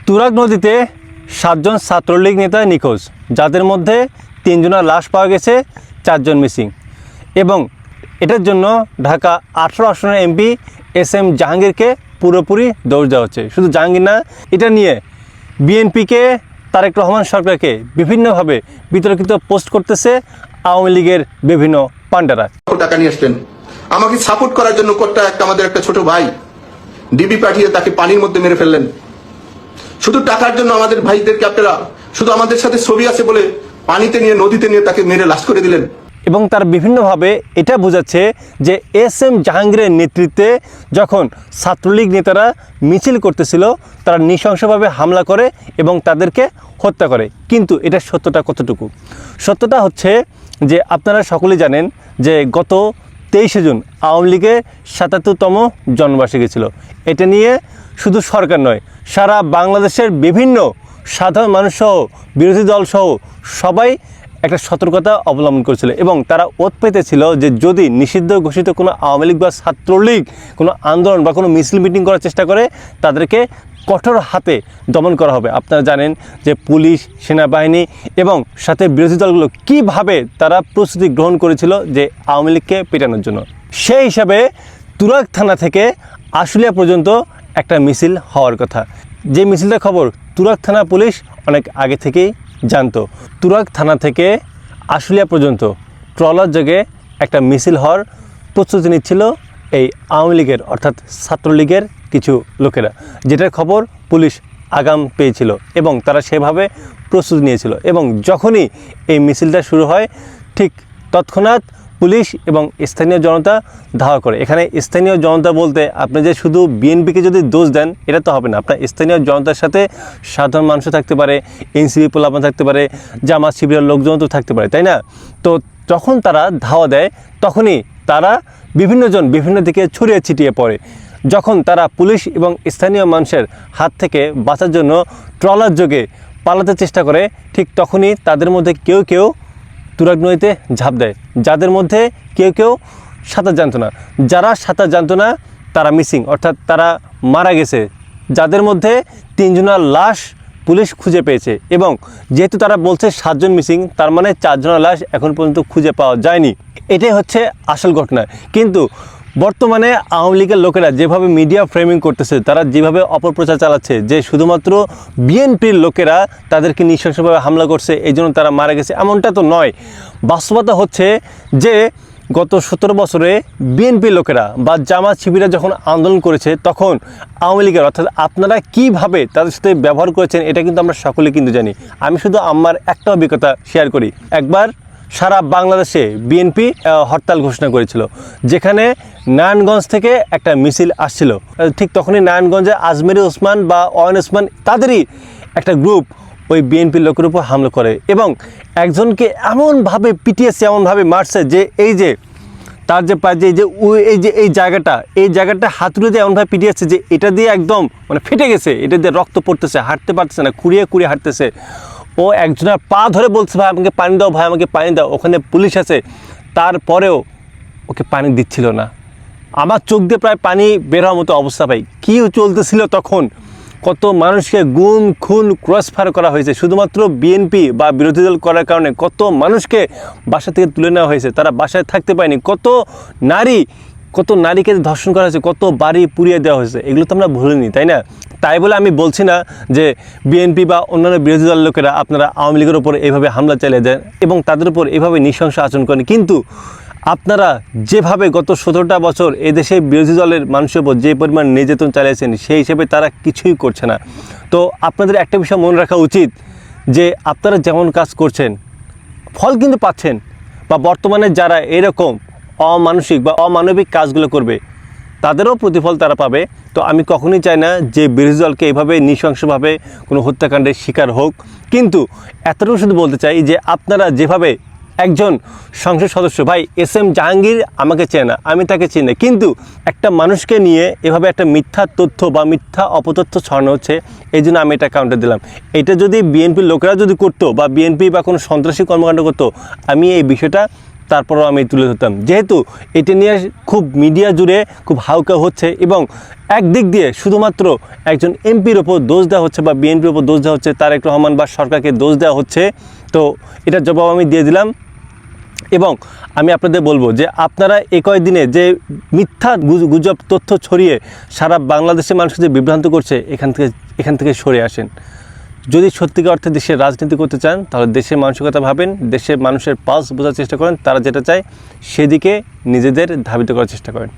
তুরাগ নদীতে 7 জন ছাত্রলীগ নেতা নিখোঁজ, যাদের মধ্যে 3 জনের লাশ পাওয়া গেছে, 4 জন মিসিং। এবং এটার জন্য ঢাকা 18 আসনের এমপি SM জাহাঙ্গীরকে পুরোপুরি দোষ দেওয়া হচ্ছে। শুধু জাহাঙ্গীর না, এটা নিয়ে বিএনপিকে, তারেক রহমান সরকারকে বিভিন্নভাবে বিতর্কিত পোস্ট করতেছে আওয়ামী লীগের বিভিন্ন পান্ডারা। টাকা নিয়ে আসলেন আমাকে সাপোর্ট করার জন্য, আমাদের একটা ছোট ভাই ডিবি পাঠিয়ে তাকে পানির মধ্যে মেরে ফেললেন। শুধু টাকার জন্য আমাদের ভাইদেরকে আপনারা শুধু আমাদের সাথে ছবি আছে বলে পানিতে নিয়ে, নদীতে নিয়ে তাকে মেরে লাশ করে দিলেন। এবং তার বিভিন্নভাবে এটা বোঝাচ্ছে যে SM জাহাঙ্গীরের নেতৃত্বে যখন ছাত্রলীগ নেতারা মিছিল করতেছিল, তারা নৃশংসভাবে হামলা করে এবং তাদেরকে হত্যা করে। কিন্তু এটা সত্যটা কতটুকু? সত্যটা হচ্ছে যে আপনারা সকলেই জানেন যে গত 23শে জুন আওয়ামী লীগের 77তম জন্মবার্ষিকী ছিল। এটা নিয়ে শুধু সরকার নয়, সারা বাংলাদেশের বিভিন্ন সাধারণ মানুষসহ বিরোধী দলসহ সবাই একটা সতর্কতা অবলম্বন করেছিল এবং তারা ওত পেতেছিল যে যদি নিষিদ্ধ ঘোষিত কোনো আওয়ামী লীগ বা ছাত্রলীগ কোনো আন্দোলন বা কোনো মিছিল মিটিং করার চেষ্টা করে, তাদেরকে কঠোর হাতে দমন করা হবে। আপনারা জানেন যে পুলিশ, সেনাবাহিনী এবং সাথে বিরোধী দলগুলো কীভাবে তারা প্রস্তুতি গ্রহণ করেছিল যে আওয়ামী লীগকে পেটানোর জন্য। সেই হিসাবে তুরাগ থানা থেকে আশুলিয়া পর্যন্ত একটা মিছিল হওয়ার কথা। যে মিছিলটার খবর তুরাগ থানা পুলিশ অনেক আগে থেকেই জানতো। তুরাগ থানা থেকে আশুলিয়া পর্যন্ত ট্রলার যোগে একটা মিছিল হওয়ার প্রস্তুতি নিচ্ছিল এই আওয়ামী লীগের অর্থাৎ ছাত্রলীগের কিছু লোকেরা, যেটার খবর পুলিশ আগাম পেয়েছিল এবং তারা সেভাবে প্রস্তুতি নিয়েছিল। এবং যখনই এই মিছিলটা শুরু হয়, ঠিক তৎক্ষণাৎ পুলিশ এবং স্থানীয় জনতা ধাওয়া করে। এখানে স্থানীয় জনতা বলতে আপনি যে শুধু বিএনপিকে যদি দোষ দেন এটা তো হবে না। আপনার স্থানীয় জনতার সাথে সাধারণ মানুষও থাকতে পারে, এনসিপি পোলাপান থাকতে পারে, জামাত শিবিরের লোকজন তো থাকতে পারে, তাই না? তো যখন তারা ধাওয়া দেয় তখনই তারা বিভিন্নজন বিভিন্ন দিকে ছড়িয়ে ছিটিয়ে পড়ে। যখন তারা পুলিশ এবং স্থানীয় মানুষের হাত থেকে বাঁচার জন্য ট্রলার যোগে পালাতে চেষ্টা করে, ঠিক তখনই তাদের মধ্যে কেউ কেউ তুরাগ নদীতে ঝাঁপ দেয়, যাদের মধ্যে কেউ কেউ সাঁতার জানতো না। যারা সাঁতার জানতো না তারা মিসিং, অর্থাৎ তারা মারা গেছে, যাদের মধ্যে 3 জনের লাশ পুলিশ খুঁজে পেয়েছে। এবং যেহেতু তারা বলছে 7 জন মিসিং, তার মানে 4 জনের লাশ এখন পর্যন্ত খুঁজে পাওয়া যায়নি। এটাই হচ্ছে আসল ঘটনা। কিন্তু বর্তমানে আওয়ামী লীগের লোকেরা যেভাবে মিডিয়া ফ্রেমিং করতেছে, তারা যেভাবে অপপ্রচার চালাচ্ছে যে শুধুমাত্র বিএনপির লোকেরা তাদেরকে নৃশংসভাবে হামলা করছে, এই জন্য তারা মারা গেছে, এমনটা তো নয়। বাস্তবতা হচ্ছে যে গত 17 বছরে বিএনপির লোকেরা বা জামাত শিবিরা যখন আন্দোলন করেছে, তখন আওয়ামী লীগের অর্থাৎ আপনারা কিভাবে তাদের সাথে ব্যবহার করেছেন এটা কিন্তু আমরা সকলে কিন্তু জানি। আমি শুধু আমার একটা অভিজ্ঞতা শেয়ার করি। একবার সারা বাংলাদেশে বিএনপি হরতাল ঘোষণা করেছিল, যেখানে নারায়ণগঞ্জ থেকে একটা মিছিল আসছিল। ঠিক তখনই নারায়ণগঞ্জে আজমেরি ওসমান বা অয়ন ওসমান তাদেরই একটা গ্রুপ ওই বিএনপির লোকের উপর হামলা করে এবং একজনকে এমনভাবে পিটিয়েছে, এমনভাবে মারছে যে এই যে তার যে পায়ে যে এই জায়গাটা হাতুড়ে দিয়ে এমনভাবে পিটিয়েছে যে এটা দিয়ে একদম মানে ফেটে গেছে, এটা দিয়ে রক্ত পড়তেছে, হাঁটতে পারতেছে না, কুড়িয়ে হাঁটতেছে। ও একজনের পা ধরে বলছে ভাই আমাকে পানি দাও, ভাই আমাকে পানি দাও। ওখানে পুলিশ আছে, তারপরেও ওকে পানি দিচ্ছিল না। আমার চোখ দিয়ে প্রায় পানি বের হওয়ার মতো অবস্থা। ভাই কী চলতেছিল তখন! কত মানুষকে গুম খুন ক্রসফায়ার করা হয়েছে শুধুমাত্র বিএনপি বা বিরোধী দল করার কারণে। কত মানুষকে বাসা থেকে তুলে নেওয়া হয়েছে, তারা বাসায় থাকতে পারেনি। কত নারীকে ধর্ষণ করা হয়েছে, কত বাড়ি পুড়িয়ে দেওয়া হয়েছে। এগুলো তো আমরা ভুলিনি, তাই না? তাই বলে আমি বলছি না যে বিএনপি বা অন্যান্য বিরোধী দলের লোকেরা আপনারা আওয়ামী লীগের ওপর এইভাবে হামলা চালিয়ে দেন এবং তাদের উপর এইভাবে নৃশংস আচরণ করেন। কিন্তু আপনারা যেভাবে গত 17টা বছর এদেশে বিরোধী দলের মানুষের উপর যে পরিমাণ নির্যাতন চালিয়েছেন, সেই হিসেবে তারা কিছুই করছে না। তো আপনাদের একটা বিষয় মনে রাখা উচিত যে আপনারা যেমন কাজ করছেন ফল কিন্তু পাচ্ছেন, বা বর্তমানে যারা এরকম অমানসিক বা অমানবিক কাজগুলো করবে তাদেরও প্রতিফল তারা পাবে। তো আমি কখনোই চাই না যে বিরোধী দলকে এইভাবে নৃশংসভাবে কোনো হত্যাকাণ্ডের শিকার হোক। কিন্তু এতটুকু শুধু বলতে চাই যে আপনারা যেভাবে একজন সংসদ সদস্য, ভাই SM জাহাঙ্গীর আমাকে চেনে না, আমি তাকে চিনি না, কিন্তু একটা মানুষকে নিয়ে এভাবে একটা মিথ্যা তথ্য বা মিথ্যা অপতথ্য ছড়ানো হচ্ছে, এই জন্য আমি এটা কাউন্টার দিলাম। এটা যদি বিএনপির লোকেরা যদি করতো বা বিএনপি বা কোনো সন্ত্রাসী কর্মকাণ্ড করতো, আমি এই বিষয়টা তারপরও আমি তুলে ধরতাম, যেহেতু এটা নিয়ে খুব মিডিয়া জুড়ে খুব হাউকা হচ্ছে এবং একদিক দিয়ে শুধুমাত্র একজন এমপির ওপর দোষ দেওয়া হচ্ছে বা বিএনপির ওপর দোষ দেওয়া হচ্ছে, তারেক রহমান বা সরকারকে দোষ দেওয়া হচ্ছে। তো এটার জবাব আমি দিয়ে দিলাম এবং আমি আপনাদের বলবো যে আপনারা এই কয়েকদিনে যে মিথ্যা গুজব তথ্য ছড়িয়ে সারা বাংলাদেশের মানুষকে যে বিভ্রান্ত করছে, এখান থেকে সরে আসেন। যদি সত্যিকার অর্থে দেশের রাজনীতি করতে চান তাহলে দেশের মানসিকতা ভাবেন, দেশের মানুষের পালস বোঝার চেষ্টা করেন, তারা যেটা চায় সেদিকে নিজেদের ধাবিত করার চেষ্টা করেন।